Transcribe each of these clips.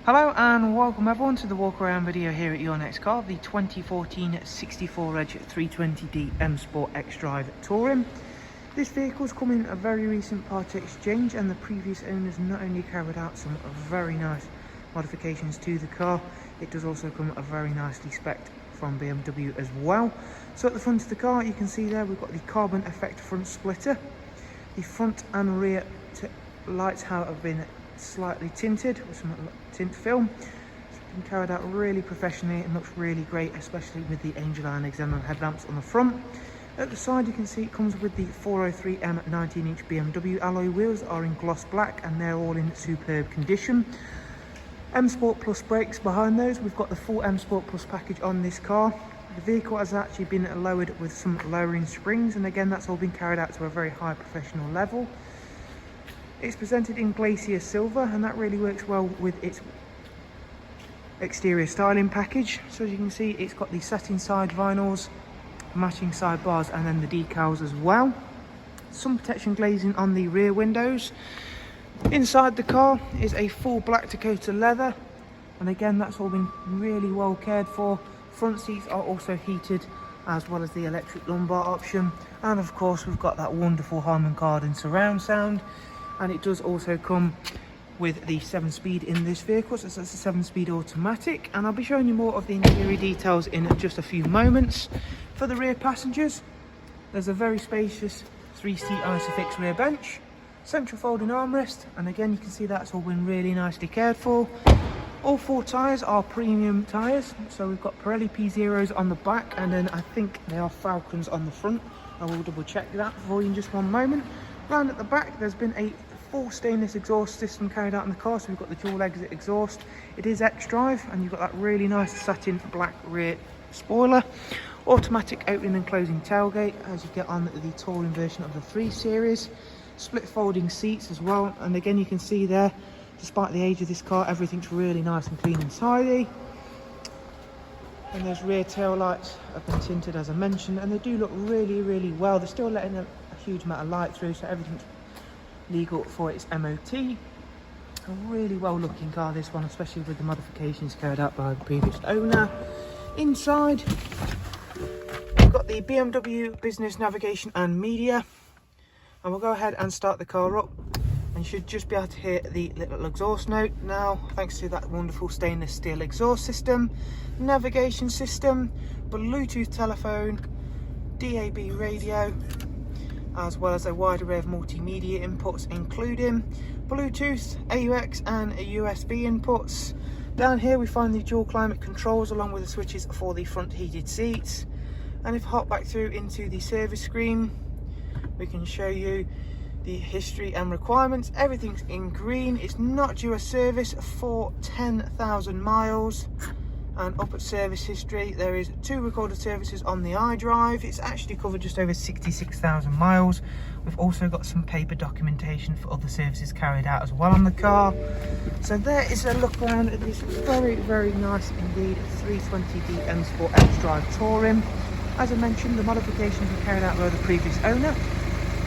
Hello and welcome everyone to the walk around video here at your next car, the 2014 64 Reg 320D M Sport XDRIVE Touring. This vehicle's come in a very recent part exchange, and the previous owners not only carried out some very nice modifications to the car, it does also come a very nicely spec'd from BMW as well. So at the front of the car you can see there we've got the carbon effect front splitter. The front and rear lights have been slightly tinted with some tint film. It's been carried out really professionally and looks really great, especially with the Angel Eye and xenon headlamps on the front. At the side you can see it comes with the 403M 19-inch BMW alloy wheels, are in gloss black and they're all in superb condition. M Sport Plus brakes behind those. We've got the full M Sport Plus package on this car. The vehicle has actually been lowered with some lowering springs, and again that's all been carried out to a very high professional level. It's presented in Glacier Silver, and that really works well with its exterior styling package. So as you can see, it's got the satin side vinyls, matching side bars, and then the decals as well. Sun protection glazing on the rear windows. Inside the car is a full black Dakota leather, and again that's all been really well cared for. Front seats are also heated, as well as the electric lumbar option, and of course we've got that wonderful Harman Kardon surround sound. And it does also come with the 7-speed in this vehicle, so it's a 7-speed automatic, and I'll be showing you more of the interior details in just a few moments. For the rear passengers, there's a very spacious 3-seat Isofix rear bench, central folding armrest, and again you can see that's all been really nicely cared for. All 4 tyres are premium tyres, so we've got Pirelli P0s on the back, and then I think they are Falcons on the front. I will double check that for you in just one moment. Round at the back there's been a full stainless exhaust system carried out in the car, so we've got the dual exit exhaust. It is XDRIVE, and you've got that really nice satin black rear spoiler. Automatic opening and closing tailgate as you get on the touring version of the 3 Series. Split folding seats as well, and again you can see there, despite the age of this car, everything's really nice and clean and tidy. And those rear tail lights have been tinted as I mentioned, and they do look really well. They're still letting a huge amount of light through, so everything's legal for its MOT. A really well looking car this one, especially with the modifications carried out by the previous owner. Inside we've got the BMW business navigation and media, and we'll go ahead and start the car up, and you should just be able to hear the little exhaust note now, thanks to that wonderful stainless steel exhaust system. Navigation system, Bluetooth telephone, DAB radio, as well as a wide array of multimedia inputs, including Bluetooth, AUX and USB inputs. Down here we find the dual climate controls, along with the switches for the front heated seats. And if I hop back through into the service screen, we can show you the history and requirements. Everything's in green. It's not due a service for 10,000 miles. And up at service history, there is 2 recorded services on the iDrive. It's actually covered just over 66,000 miles. We've also got some paper documentation for other services carried out as well on the car. So there is a look around at this very nice indeed 320D M Sport XDRIVE Touring. As I mentioned, the modifications were carried out by the previous owner.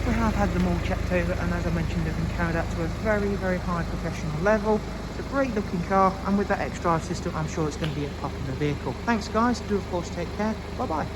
We have had them all checked over, and as I mentioned, they've been carried out to a very high professional level. It's a great looking car, and with that XDRIVE system I'm sure it's going to be a popular vehicle. Thanks guys, do of course take care, bye bye.